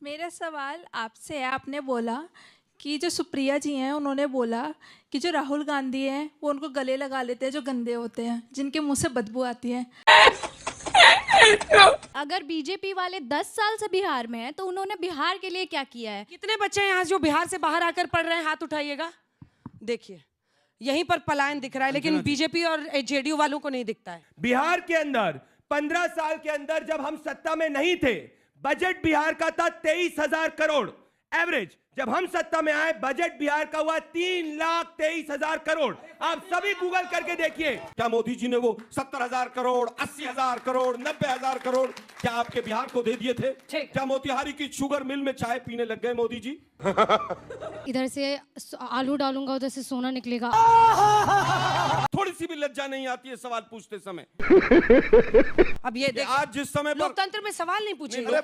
मेरा सवाल आपसे है। आपने बोला कि जो सुप्रिया जी हैं उन्होंने बोला कि जो राहुल गांधी हैं वो उनको गले लगा लेते हैं जो गंदे होते हैं, जिनके मुंह से बदबू आती है। अगर बीजेपी वाले 10 साल से बिहार में हैं तो उन्होंने बिहार के लिए क्या किया है? कितने बच्चे हैं यहाँ जो बिहार से बाहर आकर पढ़ रहे हैं? हाथ उठाइएगा। देखिए यहीं पर पलायन दिख रहा है, लेकिन बीजेपी और जेडीयू वालों को नहीं दिखता है। बिहार के अंदर 15 साल के अंदर जब हम सत्ता में नहीं थे, बजट बिहार का था 23,000 करोड़ एवरेज। जब हम सत्ता में आए बजट बिहार का हुआ 3,23,000 करोड़। आप सभी गूगल करके देखिए। क्या मोदी जी ने वो 70,000 करोड़, 80,000 करोड़, 90,000 करोड़ क्या आपके बिहार को दे दिए थे? क्या मोतिहारी की शुगर मिल में चाय पीने लग गए मोदी जी? इधर से आलू डालूंगा उधर से सोना निकलेगा। थोड़ी सी भी लज्जा नहीं आती है सवाल पूछते समय? अब ये देखिए, आज जिस समय लोकतंत्र में सवाल नहीं पूछेंगे।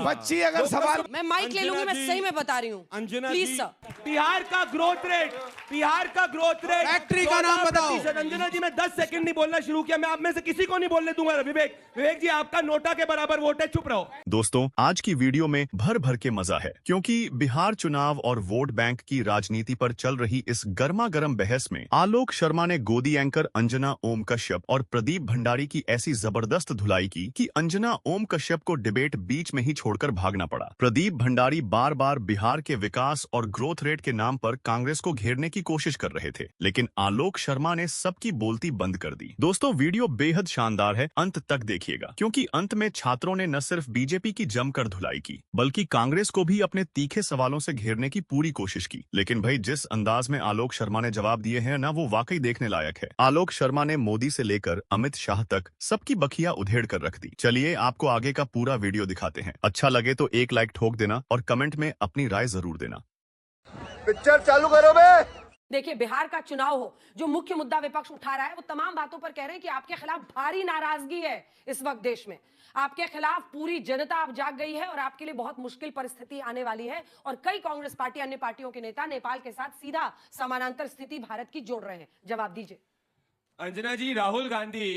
बच्ची अगर सवाल मैं माइक ले लूंगी, मैं सही में बता रही हूँ। Anjana please ji, sir. बिहार का ग्रोथ रेट फैक्ट्री का नाम बताओ। अंजना जी, मैं 10 सेकंड नहीं बोलना शुरू किया, मैं आप में से किसी को नहीं बोलने दूंगा। विवेक जी, आपका नोटा के बराबर वोट है, चुप रहो। दोस्तों, आज की वीडियो में भर भर के मजा है, क्योंकि बिहार चुनाव और वोट बैंक की राजनीति पर चल रही इस गर्मा गर्म बहस में आलोक शर्मा ने गोदी एंकर अंजना ओम कश्यप और प्रदीप भंडारी की ऐसी जबरदस्त धुलाई की कि अंजना ओम कश्यप को डिबेट बीच में ही छोड़कर भागना पड़ा। प्रदीप भंडारी बार बार बिहार के विकास और ग्रोथ रेट के नाम पर कांग्रेस को घेरने की कोशिश कर रहे थे, लेकिन आलोक शर्मा ने सबकी बोलती बंद कर दी। दोस्तों, वीडियो बेहद शानदार है, अंत तक देखिएगा, क्योंकि अंत में छात्रों ने न सिर्फ बीजेपी की जमकर धुलाई की, बल्कि कांग्रेस को भी अपने तीखे सवालों से घेरने की पूरी कोशिश की। लेकिन भाई, जिस अंदाज में आलोक शर्मा ने जवाब दिए हैं ना, वो वाकई देखने लायक है। आलोक शर्मा ने मोदी से लेकर अमित शाह तक सबकी बखिया उधेड़ कर रख दी। चलिए आपको आगे का पूरा वीडियो दिखाते हैं। अच्छा लगे तो एक लाइक ठोक देना और कमेंट में अपनी राय जरूर देना। पिक्चर चालू करो बे। देखिए, बिहार का चुनाव हो, जो मुख्य मुद्दा विपक्ष उठा रहा है, वो तमाम बातों पर कह रहे हैं कि आपके खिलाफ भारी नाराजगी है। इस वक्त देश में आपके खिलाफ पूरी जनता अब जाग गई है और आपके लिए बहुत मुश्किल परिस्थिति आने वाली है। और कई कांग्रेस पार्टी, अन्य पार्टियों के नेता नेपाल के साथ सीधा समानांतर स्थिति भारत की जोड़ रहे हैं। जवाब दीजिए। अंजना जी, राहुल गांधी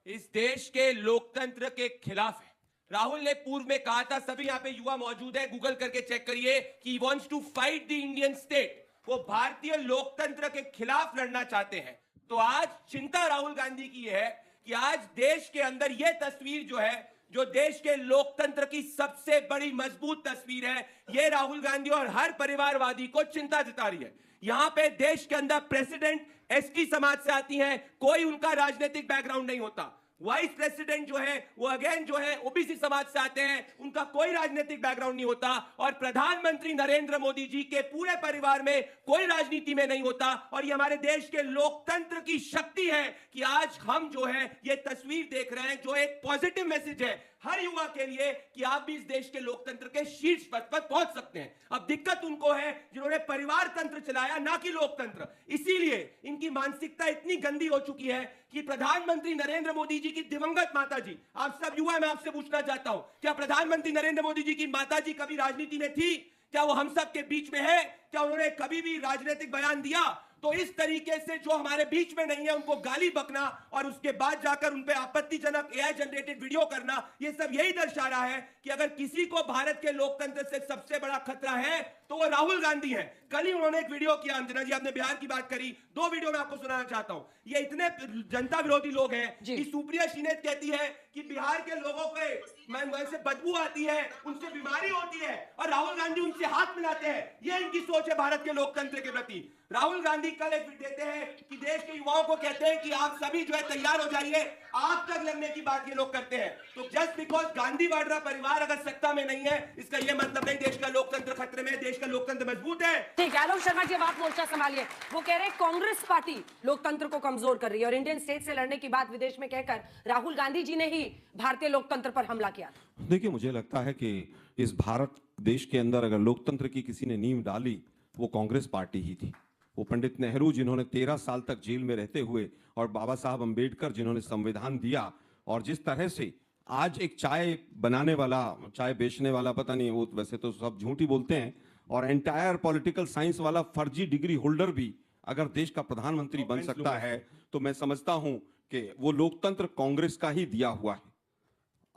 इस देश के लोकतंत्र के खिलाफ है। राहुल ने पूर्व में कहा था, सभी यहाँ पे युवा मौजूद है, गूगल करके चेक करिए, कि he wants to fight the Indian state. वो भारतीय लोकतंत्र के खिलाफ लड़ना चाहते हैं। तो आज चिंता राहुल गांधी की है कि आज देश के अंदर ये तस्वीर जो है, जो देश के लोकतंत्र की सबसे बड़ी मजबूत तस्वीर है, ये राहुल गांधी और हर परिवारवादी को चिंता जता रही है। यहां पे देश के अंदर प्रेसिडेंट एसटी समाज से आती हैं, कोई उनका राजनीतिक बैकग्राउंड नहीं होता। वाइस प्रेसिडेंट जो है वो अगेन जो है ओबीसी समाज से आते हैं, उनका कोई राजनीतिक बैकग्राउंड नहीं होता। और प्रधानमंत्री नरेंद्र मोदी जी के पूरे परिवार में कोई राजनीति में नहीं होता। और ये हमारे देश के लोकतंत्र की शक्ति है कि आज हम जो है ये तस्वीर देख रहे हैं, जो एक पॉजिटिव मैसेज है हर युवा के लिए कि आप भी इस देश के लोकतंत्र के शीर्ष पद पर पहुंच सकते हैं। अब दिक्कत उनको है जिन्होंने परिवार तंत्र चलाया, ना कि लोकतंत्र। इसीलिए इनकी मानसिकता इतनी गंदी हो चुकी है कि प्रधानमंत्री नरेंद्र मोदी जी की दिवंगत माता जी, आप सब युवा, मैं आपसे पूछना चाहता हूं, क्या प्रधानमंत्री नरेंद्र मोदी जी की माता जी कभी राजनीति में थी? क्या वो हम सब के बीच में है? क्या उन्होंने कभी भी राजनीतिक बयान दिया? तो इस तरीके से जो हमारे बीच में नहीं है उनको गाली बकना और उसके बाद जाकर उन पे आपत्तिजनक एआई जनरेटेड वीडियो करना, ये सब यही दर्शा रहा है कि अगर किसी को भारत के लोकतंत्र से सबसे बड़ा खतरा है तो वो राहुल गांधी है। कल ही उन्होंने एक वीडियो किया, अंजना जी आपने बिहार की बात करी, 2 वीडियो मैं आपको सुनाना चाहता हूं। ये इतने जनता विरोधी लोग हैं कि सुप्रिया शिनेत कहती है कि बिहार के लोगों को से बदबू आती है, उनसे बीमारी होती है, और राहुल गांधी उनसे हाथ मिलाते हैं। ये इनकी सोच है भारत के लोकतंत्र के प्रति। राहुल गांधी कल एक ट्वीट देते हैं कि देश के युवाओं को कहते हैं कि आप सभी जो है तैयार हो जाइए, आग तक लगने की बात ये लोग करते हैं। तो जस्ट बिकॉज गांधी वाड्रा परिवार अगर सत्ता में नहीं है, इसका ये मतलब नहीं देश का लोकतंत्र खतरे में, देश का लोकतंत्र मजबूत है। ठीक है, आलोक शर्मा जी, अब आप मोर्चा संभालिए। वो कह रहे हैं कांग्रेस पार्टी लोकतंत्र को कमजोर कर रही है और इंडियन स्टेट से लड़ने की बात विदेश में कहकर राहुल गांधी जी ने ही भारतीय लोकतंत्र पर हमला किया। देखिए, मुझे लगता है कि इस भारत देश के अंदर अगर लोकतंत्र की किसी ने नींव डाली, वो कांग्रेस पार्टी ही थी। वो पंडित नेहरू जिन्होंने 13 साल तक जेल में रहते हुए, और बाबा साहब अंबेडकर जिन्होंने संविधान दिया, और जिस तरह से आज एक चाय बनाने वाला, चाय बेचने वाला, पता नहीं वो वैसे तो सब झूठ ही बोलते हैं, और एंटायर पॉलिटिकल साइंस वाला फर्जी डिग्री होल्डर भी अगर देश का प्रधानमंत्री बन सकता है, तो मैं समझता हूं कि वो लोकतंत्र कांग्रेस का ही दिया हुआ है।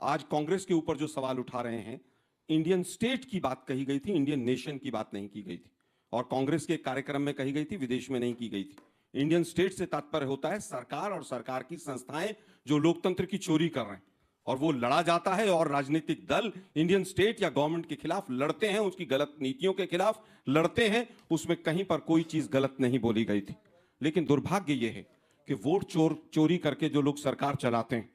आज कांग्रेस के ऊपर जो सवाल उठा रहे हैं, इंडियन स्टेट की बात कही गई थी, इंडियन नेशन की बात नहीं की गई थी। और कांग्रेस के कार्यक्रम में कही गई थी, विदेश में नहीं की गई थी। इंडियन स्टेट से तात्पर्य होता है सरकार और सरकार की संस्थाएं जो लोकतंत्र की चोरी कर रहे हैं, और वो लड़ा जाता है। और राजनीतिक दल इंडियन स्टेट या गवर्नमेंट के खिलाफ लड़ते हैं, उसकी गलत नीतियों के खिलाफ लड़ते हैं। उसमें कहीं पर कोई चीज गलत नहीं बोली गई थी। लेकिन दुर्भाग्य यह है कि वोट चोरी करके जो लोग सरकार चलाते हैं,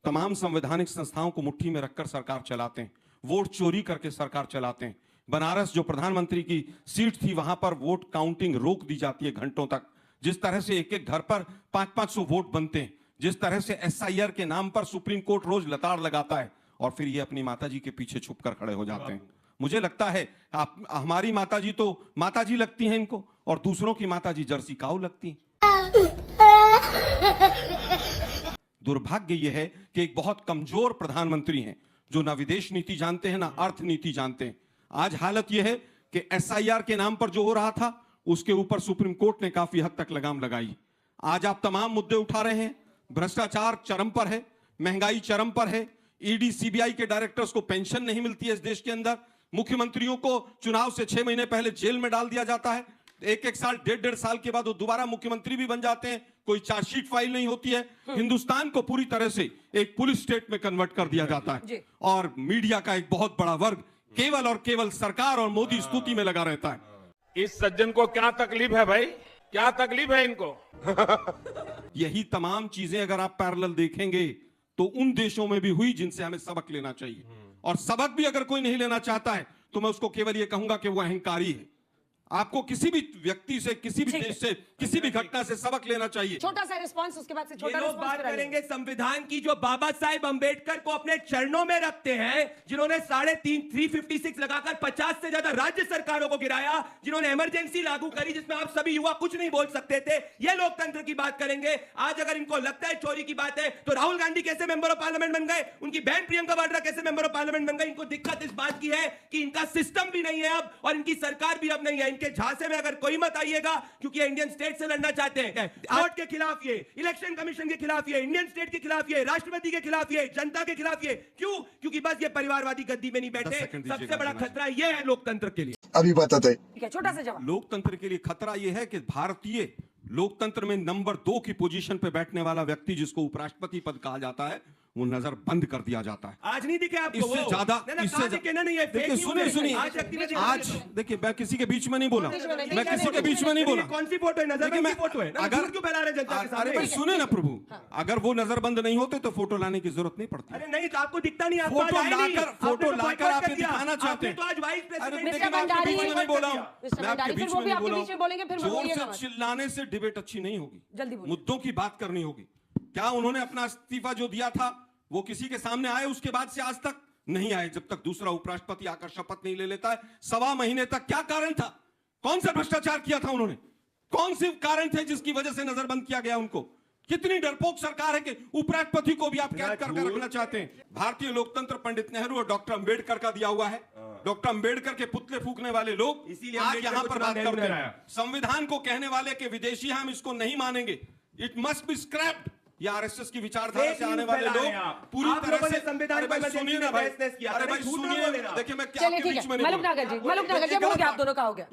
तमाम संवैधानिक संस्थाओं को मुट्ठी में रखकर सरकार चलाते हैं, वोट चोरी करके सरकार चलाते हैं। बनारस जो प्रधानमंत्री की सीट थी, वहां पर वोट काउंटिंग रोक दी जाती है घंटों तक। जिस तरह से एक एक घर पर 500-500 वोट बनते हैं, जिस तरह से SIR के नाम पर सुप्रीम कोर्ट रोज लताड़ लगाता है, और फिर ये अपनी माताजी के पीछे छुपकर खड़े हो जाते हैं। मुझे लगता है हमारी माताजी तो माताजी लगती हैं इनको, और दूसरों की माताजी जर्सी काऊ लगती हैं। दुर्भाग्य यह है कि एक बहुत कमजोर प्रधानमंत्री हैं, जो ना विदेश नीति जानते हैं, ना अर्थ नीति जानते हैं। आज हालत यह है कि SIR के नाम पर जो हो रहा था, उसके ऊपर सुप्रीम कोर्ट ने काफी हद तक लगाम लगाई। आज आप तमाम मुद्दे उठा रहे हैं। भ्रष्टाचार चरम पर है, महंगाई चरम पर है, ED CBI के डायरेक्टर्स को पेंशन नहीं मिलती है इस देश के अंदर, मुख्यमंत्रियों को चुनाव से 6 महीने पहले जेल में डाल दिया जाता है, 1-1 साल 1.5 साल के बाद वो दोबारा मुख्यमंत्री भी बन जाते हैं, कोई चार्जशीट फाइल नहीं होती है। हिंदुस्तान को पूरी तरह से एक पुलिस स्टेट में कन्वर्ट कर दिया जाता है, और मीडिया का एक बहुत बड़ा वर्ग केवल और केवल सरकार और मोदी स्तुति में लगा रहता है। इस सज्जन को क्या तकलीफ है भाई, क्या तकलीफ है इनको? यही तमाम चीजें अगर आप पैरेलल देखेंगे तो उन देशों में भी हुई जिनसे हमें सबक लेना चाहिए। और सबक भी अगर कोई नहीं लेना चाहता है तो मैं उसको केवल ये कहूंगा कि वो अहंकारी है। आपको किसी भी व्यक्ति से, किसी भी देश से, किसी भी घटना से सबक लेना चाहिए। छोटा सा रिस्पांस, उसके बाद से छोटा ये लोग रिस्पांस बात करेंगे। करेंगे संविधान की, जो बाबा साहेब अंबेडकर को अपने चरणों में रखते हैं, जिन्होंने 356 लगाकर 50 से ज्यादा राज्य सरकारों को गिराया, जिन्होंने इमरजेंसी लागू करी जिसमें आप सभी युवा कुछ नहीं बोल सकते थे। ये लोकतंत्र की बात करेंगे। आज अगर इनको लगता है चोरी की बात है, तो राहुल गांधी कैसे मेंबर ऑफ पार्लियामेंट बन गए, उनकी बहन प्रियंका वाड्रा कैसे मेंबर ऑफ पार्लियामेंट बन गई। इनको दिक्कत इस बात की है कि इनका सिस्टम भी नहीं है अब, और इनकी सरकार भी अब नहीं है। इनके झांसे में अगर कोई मत आइएगा, क्योंकि ये इंडियन स्टेट से लड़ना चाहते हैं। कोर्ट के खिलाफ ये, इलेक्शन कमीशन के खिलाफ ये, इंडियन स्टेट के खिलाफ ये, राष्ट्रपति के खिलाफ ये, जनता के खिलाफ ये। क्यों? क्योंकि बस ये परिवारवादी गद्दी में नहीं बैठे। सबसे बड़ा खतरा ये है लोकतंत्र के लिए। अभी बताते हैं। ठीक है, छोटा सा जवाब। लोकतंत्र के लिए खतरा यह है कि भारतीय लोकतंत्र में नंबर 2 की पोजीशन पे बैठने वाला व्यक्ति, जिसको उपराष्ट्रपति पद कहा जाता है, वो नजर बंद कर दिया जाता है। आज नहीं दिखे आपको? इससे ज्यादा, देखिए सुनिए, आज देखिए, मैं किसी के बीच में नहीं बोला, मैं किसी के बीच में नहीं बोला। कौन सी फोटो है? नजर की फोटो है। अगर क्यों फैला रहे जनता के सामने? अरे भाई सुने ना प्रभु, अगर वो नजरबंद नहीं होते तो फोटो लाने की जरूरत नहीं पड़ती। अरे नहीं, तो आपको दिखता नहीं, आपको फोटो आज आए नहीं। लाकर, फोटो लाकर आप ये दिखाना चाहते आपने हैं। तो आज वाइस प्रेसिडेंट देखिए, मैं आपके बीच में नहीं बोला हूं, मैं आपके बीच में नहीं बोला हूं। बोलेंगे, फिर जोर बोलिएगा से मत। चिल्लाने से डिबेट अच्छी नहीं होगी, जल्दी बोलिए। मुद्दों की बात करनी होगी। क्या उन्होंने अपना इस्तीफा जो दिया था वो किसी के सामने आए? उसके बाद से आज तक नहीं आए, जब तक दूसरा उपराष्ट्रपति आकर शपथ नहीं ले लेता है। 1.25 महीने तक क्या कारण था? कौन सा भ्रष्टाचार किया था उन्होंने? कौन से कारण थे जिसकी वजह से नजरबंद किया गया उनको? कितनी डरपोक सरकार है कि उपराष्ट्रपति को भी आप कैद करके रखना चाहते हैं। भारतीय लोकतंत्र पंडित नेहरू और डॉक्टर अंबेडकर का दिया हुआ है। डॉक्टर अंबेडकर के पुतले फूकने वाले लोग इसीलिए आज यहाँ पर बात करते हैं। हैं। संविधान को कहने वाले के विदेशी हम इसको नहीं मानेंगे, इट मस्ट बी स्क्रैप्ड। या RSS की विचारधारा से आने वाले लोग पूरी तरह से संविधान पर सुनिए ना भाई, अरे भाई सुनिए, देखिए मैं क्या चलिए ठीक है, मलुक नागर जी, मलुक नागर जी, बोलो क्या आप दोनों का हो गया?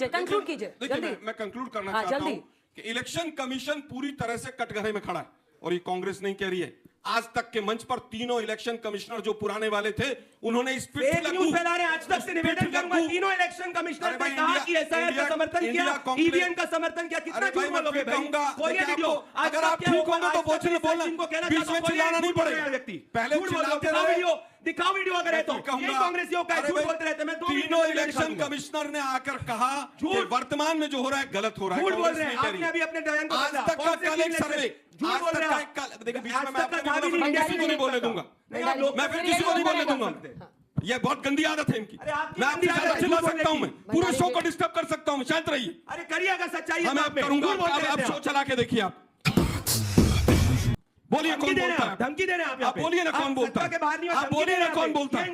कंक्लूड कीजिए, देखिए मैं कंक्लूड करना चाहता हूं कि इलेक्शन कमीशन पूरी तरह से कटघरे में खड़ा है, और ये कांग्रेस नहीं कह रही है। आज तक के मंच पर तीनों इलेक्शन कमिश्नर जो पुराने वाले थे, उन्होंने इस पे न्यूज़ फैला रहे हैं। आज तक से निवेदन करूंगा, तीनों इलेक्शन कमिश्नर ने कहा कि SIR का समर्थन किया, EVM का समर्थन किया। कितना झूठ बोलोगे भाई? कोई वीडियो अगर आप ठीक होंगे तो बोलना, बीच में चिल्लाना नहीं पड़ेगा। व्यक्ति पहले चिल्लाते रहे, दिखाओ वीडियो अगर है तो। कांग्रेसियों का झूठ बोलते रहते हैं। तीनों इलेक्शन कमिश्नर ने आकर कहा कि वर्तमान में जो हो रहा है गलत हो रहा है। झूठ बोल रहे हैं। आपने अभी अपने बयान को आज तक का कल एक सर्वे, झूठ बोल रहे हैं। देखिए बीच में मैं किसी को नहीं बोलने दूंगा, मैं फिर किसी को नहीं बोलने दूंगा। ये बहुत गंदी आदत है इनकी। मैं आपकी ज्यादा चिल्ला सकता हूं, मैं पूरे शो को डिस्टर्ब कर सकता हूं, शांत रहिए। अरे करिए अगर सच्चाई है। मैं करूंगा, अब शो चला के देखिए आप। बोलिए कौन बोलता है? धमकी दे रहे हैं आप बोलिए ना कौन बोलता है? आप बोलिए ना कौन बोलता है?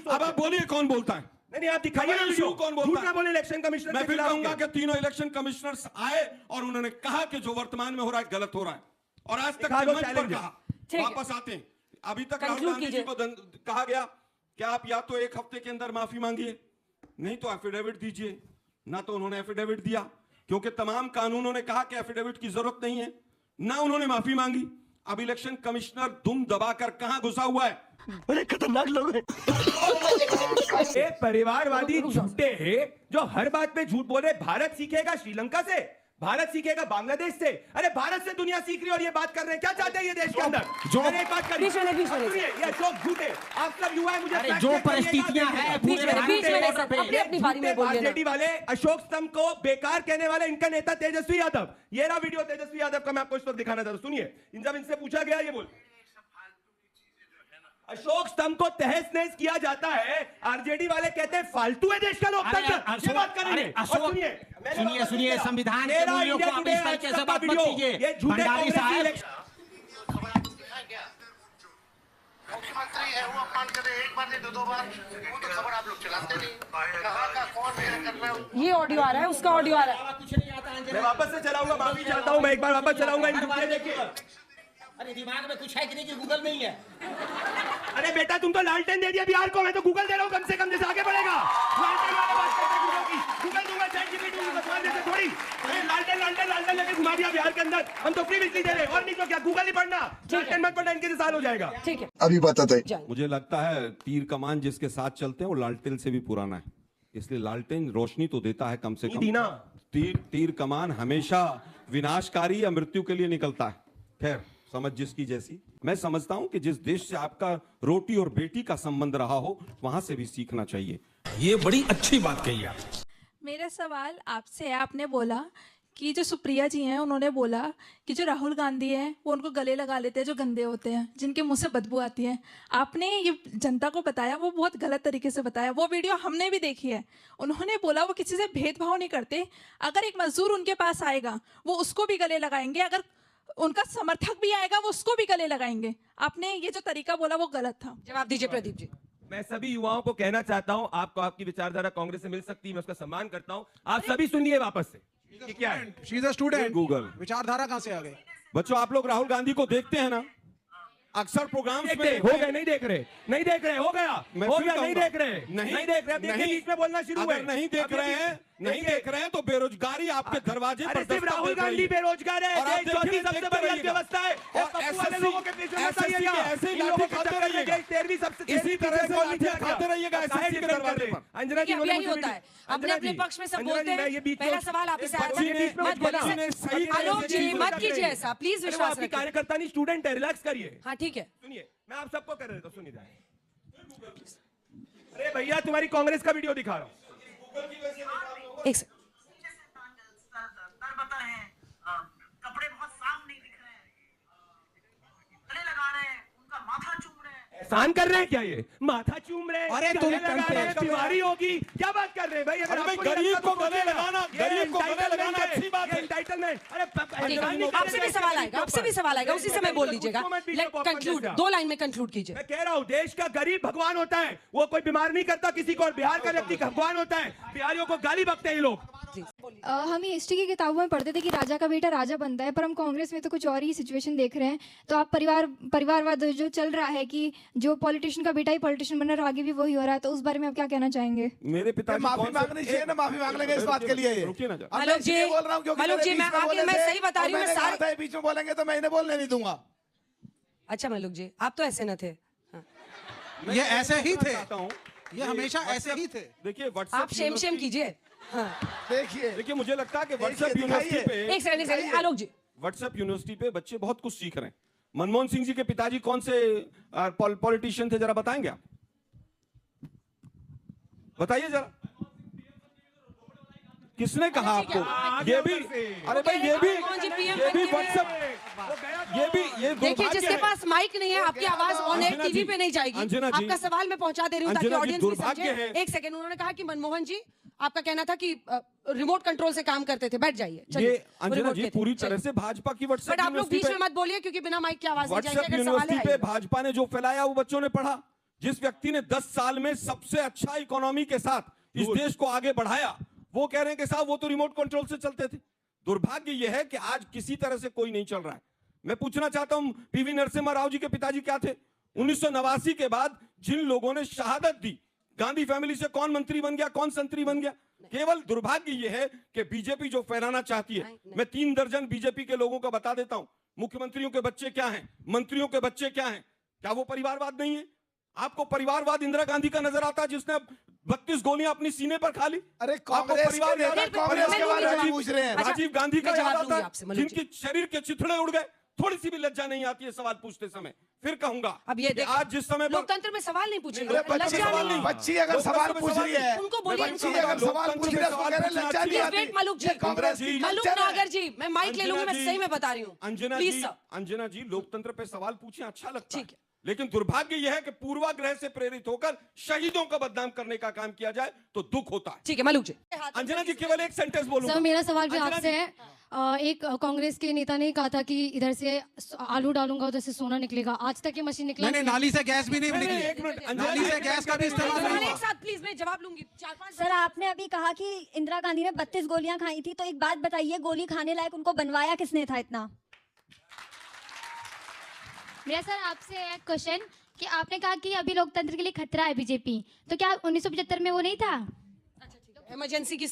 अब आप बोलिए कौन बोलता है? नहीं आप दिखाइए ना वीडियो। कौन बोलता है? बोले इलेक्शन कमिश्नर। मैं फिर कहूंगा कि तीनों इलेक्शन कमिश्नर्स आए और उन्होंने कहा कि जो वर्तमान में हो रहा है गलत हो रहा है, और आज तक मंच पर कहा। वापस आते हैं। अभी तक राहुल गांधी जी को कहा गया क्या आप या तो एक हफ्ते के अंदर माफी मांगिए, नहीं तो एफिडेविट दीजिए। ना तो उन्होंने एफिडेविट दिया, क्योंकि तमाम कानूनों ने कहा कि एफिडेविट की जरूरत नहीं है, ना उन्होंने माफी मांगी। अब इलेक्शन कमिश्नर दुम दबाकर कहां घुसा हुआ है? बड़े खतरनाक लोग हैं। ये परिवारवादी झूठे जो हर बात पे झूठ बोले। भारत सीखेगा श्रीलंका से, भारत सीखेगा बांग्लादेश से। अरे भारत से दुनिया सीख रही है और ये बात कर रहे हैं। क्या चाहते हैं ये देश के अंदर? मैंने एक बात करी, ये लोग झूठे, आप सब युवा है, मुझे जो परिस्थितियां हैं अपनी बारी में बोलिए। आरजेडी वाले अशोक स्तंभ को बेकार कहने वाले इनका नेता तेजस्वी यादव। ये रहा वीडियो तेजस्वी यादव का, मैं आपको इस वक्त दिखाना चाहता हूं। सुनिए, जब इनसे पूछा गया ये बोल, अशोक स्तंभ को तहस नहस किया जाता है, आरजेडी वाले कहते हैं फालतू है देश का लोकतंत्र। ये बात करेंगे। सुनिए सुनिए, संविधान के मूल्यों को आप इस तरीके से बात मत कीजिए। भंडारी साहब, मुख्यमंत्री है वो अपमान करे, एक बार नहीं दो बार, वो तो खबर आप लोग चलाते नहीं। कहाँ का कौन मेरा कर रहा है? ये ऑडियो आ रहा है, उसका ऑडियो आ रहा है। कुछ नहीं आता। मैं वापस से चलाऊंगा, माफी चाहता हूं, मैं एक बार वापस चलाऊंगा। देखिए, अरे दिमाग में कुछ है कि नहीं कि गूगल में ही है? अरे बेटा तुम तो लालटेन दे दिया बिहार को, मैं तो गूगल दे रहा हूँ कम से कम, जैसे आगे बढ़ेगा। लालटेन वाले बात करते हैं गूगल की, गूगल दूंगा, चैट जीपीटी दूंगा, तुम्हारे जैसे थोड़ी। अरे लालटेन लालटेन लालटेन लेके घुमा दिया बिहार के अंदर। हम तो फ्री बिजली दे रहे हैं, और नहीं तो क्या, गूगल ही पढ़ना, लालटेन मत पढ़ना, इनके साल हो जाएगा। ठीक है, अभी बताते हैं। मुझे लगता है तीर कमान जिसके साथ चलते हैं वो लालटेन से भी पुराना है, इसलिए लालटेन रोशनी तो देता है कम से कम। दीना तीर कमान हमेशा विनाशकारी या मृत्यु के लिए निकलता है। खैर, समझ जिसकी जैसी। मैं समझता हूं कि जिस देश से आपका रोटी और बेटी का संबंध रहा हो, वहां से भी सीखना चाहिए। ये बड़ी अच्छी बात कही आप। मेरा सवाल आपसे है, आपने बोला कि जो सुप्रिया जी हैं उन्होंने बोला कि जो राहुल गांधी हैं वो उनको गले लगा लेते हैं जो गंदे होते हैं, जिनके मुंह से बदबू आती है। आपने ये जनता को बताया, वो बहुत गलत तरीके से बताया। वो वीडियो हमने भी देखी है। उन्होंने बोला वो किसी से भेदभाव नहीं करते, अगर एक मजदूर उनके पास आएगा वो उसको भी गले लगाएंगे, अगर उनका समर्थक भी आएगा वो उसको भी गले लगाएंगे। आपने ये जो तरीका बोला वो गलत था। जवाब दीजिए प्रदीप जी। मैं सभी युवाओं को कहना चाहता हूं, आपको आपकी विचारधारा कांग्रेस से मिल सकती है, मैं उसका सम्मान करता हूं। आप सभी सुनिए वापस से, ये क्या है? She is a student. Google विचारधारा कहां से आ गई? बच्चों, आप लोग राहुल गांधी को देखते हैं ना अक्सर प्रोग्राम्स में? हो गए, नहीं देख रहे, नहीं देख रहे, हो गया, हो गया, नहीं देख रहे, नहीं देख रहे। देखिए बीच में बोलना शुरू हुए। नहीं देख रहे हैं, नहीं देख रहे हैं तो बेरोजगारी आपके दरवाजे पर सिर्फ राहुल गांधी बेरोजगार है, देश चौथी सबसे बड़ी अर्थव्यवस्था है। और लोगों के पीछे मत आइएगा, ऐसे इन लोगों के चक्कर में देश 13वीं सबसे, इसी तरह से नीचे खाते रहिएगा ऐसे के दरवाजे पर। अंजना जी, यही होता है, अपने अपने पक्ष में सब बोलते हैं। पहला सवाल आप इसे आलोक जी मत कीजिए ऐसा, प्लीज विश्वास रखिए। कार्यकर्ता नहीं, स्टूडेंट है, रिलैक्स करिए। हाँ ठीक है, सुनिए, मैं आप सबको कर रहा था, सुनिए। अरे भैया तुम्हारी कांग्रेस का वीडियो दिखा रहा हूं। एक सेकंड। कपड़े बहुत साफ नहीं दिख रहे हैं, गले लगा रहे हैं, उनका माथा चूम रहे हैं। एहसान कर रहे हैं क्या? ये माथा चूम रहे हैं, अरे तुम बीमारी होगी, क्या बात कर रहे हैं भाई? अगर गरीब को गले लगाना, गरीब को गले लगाना अच्छी बात है। एंटाइटलमेंट। आपसे भी सवाल आएगा, आपसे भी सवाल आएगा, उसी समय बोल लीजिएगा। कंक्लूड, 2 लाइन में कंक्लूड कीजिए। मैं कह रहा हूँ देश का गरीब भगवान होता है, वो कोई बीमार नहीं करता किसी को। और बिहार का व्यक्ति भगवान होता है, बिहारियों को गाली बकते हैं ये लोग। हम हिस्ट्री की किताबों में पढ़ते थे कि राजा का बेटा राजा बनता है, पर हम कांग्रेस में तो कुछ और ही सिचुएशन देख रहे हैं। तो आप परिवारवाद जो चल रहा है कि जो पॉलिटिशियन का बेटा ही पॉलिटिशियन बन रहा है, आगे भी वही हो रहा है, तो उस बारे में आप क्या कहना चाहेंगे? मेरे पिता माफी मांगनी चाहिए ना, माफी मांग लेंगे इस बात के लिए। रुकिए ना, आलोक जी, बोल रहा हूँ क्योंकि आलोक जी, मैं सही बता रही हूँ, मैं सारे बीच में बोलेंगे तो मैं इन्हें बोलने नहीं दूंगा। अच्छा मलुक जी, आप तो ऐसे न थे। ये ऐसे ही थे, ये हमेशा ऐसे ही थे। देखिए आप व्हाट्सएप शेम कीजिए। देखिए मुझे लगता है कि व्हाट्सएप यूनिवर्सिटी पे, एक सेकंड आलोक जी, व्हाट्सएप यूनिवर्सिटी पे बच्चे बहुत कुछ सीख रहे हैं। मनमोहन सिंह जी के पिताजी कौन से पॉलिटिशियन थे, जरा बताएंगे आप? बताइए जरा, किसने कहा आपको? ये भी, अरे भाई ये भी व्हाट्सएप, ये देखिए जिसके पास माइक नहीं है, आपकी आवाज ऑन एयर टीवी पे नहीं जाएगी। आपका सवाल मैं पहुंचा दे रही हूँ ताकि ऑडियंस भी समझे। एक सेकंड, उन्होंने कहा कि मनमोहन जी, आपका कहना था कि रिमोट कंट्रोल से काम करते थे। बैठ जाइए। ये अंजना जी पूरी तरह से भाजपा की व्हाट्सएप बट आप लोग बीच में मत बोलिए क्योंकि बिना माइक की आवाज नहीं जाएगी। अगर सवाल यूनिवर्सिटी पे है भाजपा ने जो फैलाया वो बच्चों ने पढ़ा। जिस व्यक्ति ने 10 साल में सबसे अच्छा इकोनॉमी के साथ इस देश को आगे बढ़ाया, वो कह रहे हैं कि साहब वो तो रिमोट कंट्रोल से चलते थे। दुर्भाग्य यह है कि आज किसी तरह से कोई नहीं चल रहा है। मैं पूछना चाहता हूं, पीवी नरसिम्हा राव जी के पिताजी क्या थे? 1989 के बाद जिन लोगों ने शहादत दी, गांधी फैमिली से कौन मंत्री बन गया, कौन संतरी बन गया? केवल दुर्भाग्य यह है कि बीजेपी जो फैलाना चाहती है, मैं 3 दर्जन बीजेपी के लोगों का बता देता हूं। मुख्यमंत्रियों के बच्चे क्या हैं, मंत्रियों के बच्चे क्या हैं, क्या वो परिवारवाद नहीं है? आपको परिवारवाद इंदिरा गांधी का नजर आता है, जिसने 32 गोलियां अपनी सीने पर खा ली? अरे कांग्रेस के बारे में पूछ रहे हैं। राजीव गांधी का याद आता है, जिनके शरीर के चिथड़े उड़ गए। थोड़ी सी भी लज्जा नहीं आती है सवाल पूछते समय। फिर कहूंगा अब ये आज जिस समय लोकतंत्र में सवाल नहीं पूछेंगे। बच्ची अगर सवाल पूछ रही है, उनको बोलिए। बच्ची अगर सवाल पूछ रही है, लज्जा नहीं आती। मलूक जी, कांग्रेस मलूक नागर जी, मैं माइक ले लूंगी, मैं सही में बता रही हूँ। अंजना जी, लोकतंत्र पे सवाल पूछे अच्छा लगता है, लेकिन दुर्भाग्य यह है कि पूर्वाग्रह से प्रेरित होकर शहीदों का बदनाम करने का काम किया जाए तो दुख होता है। ठीक है मलूक जी। अंजना जी, केवल एक सेंटेंस बोलूंगा। सर, मेरा सवाल भी आपसे है। एक कांग्रेस के नेता ने कहा था कि इधर से आलू डालूंगा उधर से सोना निकलेगा। आज तक ये मशीन निकला नहीं, नाली से गैस भी नहीं निकली। नाली से गैस का भी इस्तेमाल नहीं हुआ। एक साथ प्लीज, मैं जवाब लूंगी। 4-5 सर, आपने अभी कहा कि इंदिरा गांधी ने 32 गोलियां खाई थी, तो एक बात बताइए, गोली खाने लायक उनको बनवाया किसने था इतना? मेरा सर आपसे एक क्वेश्चन कि आपने कहा कि अभी लोकतंत्र के लिए खतरा है बीजेपी, तो क्या 1975 में वो नहीं था? इमरजेंसी की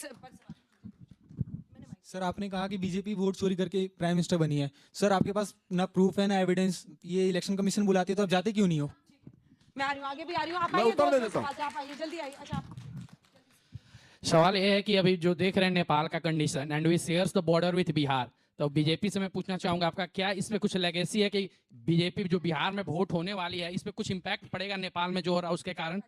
सर, आपने कहा कि बीजेपी वोट चोरी करके प्राइम मिनिस्टर बनी है। सर, आपके पास ना प्रूफ है ना एविडेंस, ये इलेक्शन कमीशन बुलाती है तो आप जाते क्यों नहीं हो? मैं आ रही हूँ, आगे भी आ रही हूँ। आप मैं आइए, उत्तर दे देता हूँ। आप आइए, जल्दी आइए। अच्छा, सवाल ये है कि अभी जो देख रहे हैं नेपाल का condition and we shares the border with Bihar, तो बीजेपी से मैं पूछना चाहूंगा आपका क्या इसमें कुछ लेगेसी है कि बीजेपी जो बिहार में वोट होने वाली है, इस पे कुछ इम्पैक्ट पड़ेगा नेपाल में जो हो रहा है उसके कारण?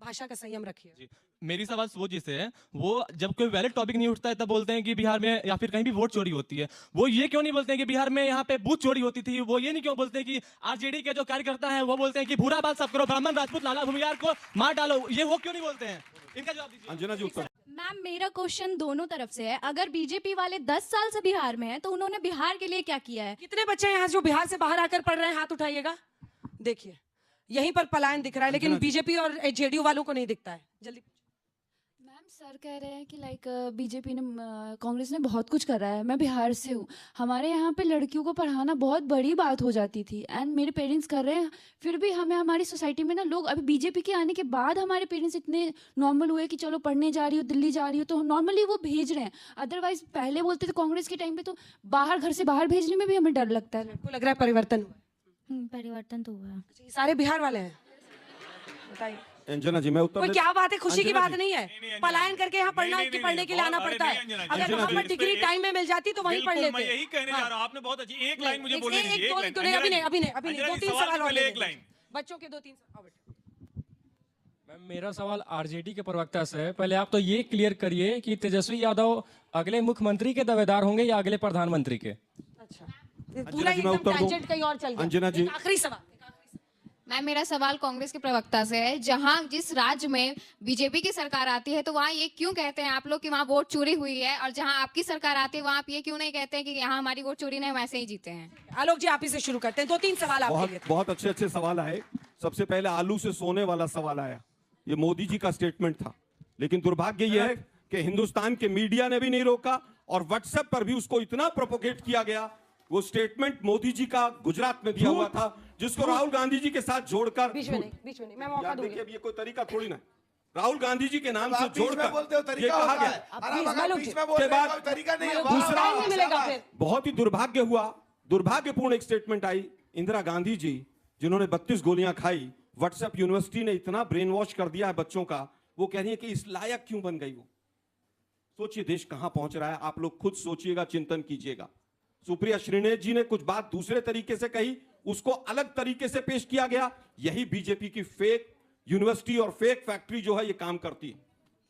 भाषा का संयम रखिए। मेरी सवाल वो जिसे है, वो जब कोई वैलिड टॉपिक नहीं उठता है तब बोलते हैं कि बिहार में या फिर कहीं भी वोट चोरी होती है। वो ये क्यों नहीं बोलते हैं कि बिहार में यहाँ पे बूथ चोरी होती थी? वो ये नहीं क्यों बोलते हैं कि आरजेडी के जो कार्यकर्ता है वो बोलते हैं कि भूरा बाल सब करो, ब्राह्मण राजपूत लाला भूमियार को मार डालो? ये वो क्यों नहीं बोलते हैं? इनका जवाब दीजिए। अंजना जी, उत्तर। मैम, मेरा क्वेश्चन दोनों तरफ से है। अगर बीजेपी वाले 10 साल से बिहार में हैं तो उन्होंने बिहार के लिए क्या किया है? कितने बच्चे यहाँ जो बिहार से बाहर आकर पढ़ रहे हैं, हाथ उठाइएगा। देखिए, यहीं पर पलायन दिख रहा है, लेकिन बीजेपी और जेडीयू वालों को नहीं दिखता है। जल्दी। मैम, सर कह रहे हैं कि बीजेपी ने कांग्रेस ने बहुत कुछ करा है। मैं बिहार से हूँ, हमारे यहाँ पे लड़कियों को पढ़ाना बहुत बड़ी बात हो जाती थी एंड मेरे पेरेंट्स कर रहे हैं, फिर भी हमें हमारी सोसाइटी में ना लोग, अभी बीजेपी के आने के बाद हमारे पेरेंट्स इतने नॉर्मल हुए कि चलो पढ़ने जा रही हो, दिल्ली जा रही हो तो नॉर्मली वो भेज रहे हैं। अदरवाइज पहले बोलते थे कांग्रेस के टाइम पे तो बाहर, घर से बाहर भेजने में भी हमें डर लगता है। आपको लग रहा है परिवर्तन हुआ? परिवर्तन तो हुआ। ये सारे बिहार वाले हैं, बताइए। अंजना जी, मैं उत्तर कोई क्या बात है, खुशी की बात नहीं है। पलायन करके यहाँ पढ़ने के लिए आना पड़ता है। अगर वहाँ पर डिग्री टाइम में मिल जाती तो वहीं पढ़ लेते। मैं यही कहने जा रहा हूँ, आपने बहुत अच्छी एक लाइन मुझे बोलनी है। अभी नहीं, 2-3 सवाल और एक लाइन, बच्चों के 2-3 सवाल। मैम, मेरा सवाल आरजेडी के प्रवक्ता से है। पहले आप तो ये क्लियर करिए कि तेजस्वी यादव अगले मुख्यमंत्री के दावेदार होंगे या अगले प्रधानमंत्री के? अच्छा, पूरा एकदम टैंजेंट कहीं और चल गया। अंजना जी, आखिरी सवाल। मैम, मेरा सवाल कांग्रेस के प्रवक्ता से है। जहां जिस राज्य में बीजेपी की सरकार आती है तो वहां ये क्यों कहते हैं आप लोग कि वहां वोट चोरी हुई है, और जहां आपकी सरकार आती है वहां आप ये क्यों नहीं कहते हैं कि यहाँ हमारी वोट चोरी नहीं, हम ऐसे ही जीते हैं? आलोक जी, आप ही से शुरू करते हैं। 2-3 सवाल आपके लिए। बहुत अच्छे सवाल आए। सबसे पहले आलू से सोने वाला सवाल आया, ये मोदी जी का स्टेटमेंट था, लेकिन दुर्भाग्य यह है कि हिंदुस्तान के मीडिया ने भी नहीं रोका और व्हाट्सएप पर भी उसको इतना प्रोपोगेट किया गया। वो स्टेटमेंट मोदी जी का गुजरात में दिया हुआ था, जिसको राहुल गांधी जी के साथ जोड़कर, बीच में नहीं, मैं मौका दूंगी। देखिए, ये कोई तरीका थोड़ी ना, राहुल गांधी जी के नाम से जोड़कर बोलते हो ये तरीका कहा होता है। गया। बीच में बोलने का तरीका नहीं है। दूसरा नहीं मिलेगा फिर। बहुत ही दुर्भाग्य हुआ, दुर्भाग्यपूर्ण एक स्टेटमेंट आई। इंदिरा गांधी जी, जिन्होंने 32 गोलियां खाई, व्हाट्सएप यूनिवर्सिटी ने इतना ब्रेन वॉश कर दिया है बच्चों का, वो कह रही है कि इस लायक क्यों बन गई वो। सोचिए देश कहां पहुंच रहा है, आप लोग खुद सोचिएगा, चिंतन कीजिएगा। सुप्रिया श्रीनेश जी ने कुछ बात दूसरे तरीके से कही, उसको अलग तरीके से पेश किया गया। यही बीजेपी की फेक यूनिवर्सिटी और फेक फैक्ट्री जो है ये काम करती है।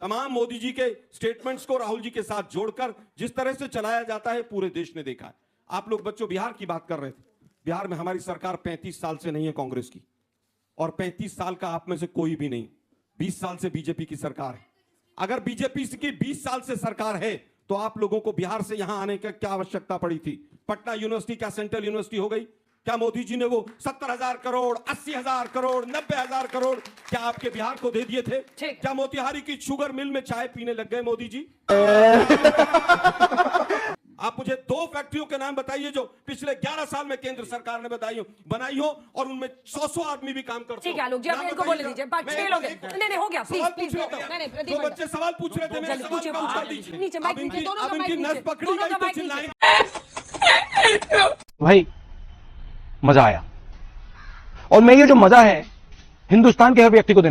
तमाम मोदी जी के स्टेटमेंट्स को राहुल जी के साथ जोड़कर जिस तरह से चलाया जाता है पूरे देश ने देखा है। आप लोग बच्चों बिहार की बात कर रहे थे, बिहार में हमारी सरकार 35 साल से नहीं है कांग्रेस की, और 35 साल का आप में से कोई भी नहीं, 20 साल से बीजेपी की सरकार है। अगर बीजेपी की 20 साल से सरकार है तो आप लोगों को बिहार से यहां आने की क्या आवश्यकता पड़ी थी? पटना यूनिवर्सिटी क्या सेंट्रल यूनिवर्सिटी हो गई? क्या मोदी जी ने वो 70,000 करोड़, 80,000 करोड़, 90,000 करोड़ क्या आपके बिहार को दे दिए थे? क्या मोतिहारी की शुगर मिल में चाय पीने लग गए मोदी जी? आप मुझे 2 फैक्ट्रियों के नाम बताइए जो पिछले 11 साल में केंद्र सरकार ने बनाई हो और उनमें 100 आदमी भी काम करते हो। ठीक है आलोक जी, आप इनको बोलने दीजिए। 6 लोग नहीं हो गया, प्लीज नहीं जो बच्चे सवाल पूछ रहे थे मेरे सवाल का उत्तर दीजिए। नीचे माइक नीचे, दोनों का माइक नस पकड़ी गई तो चिल्लाएंगे। भाई मजा आया, और मैं ये जो मजा है हिंदुस्तान के हर व्यक्ति को देना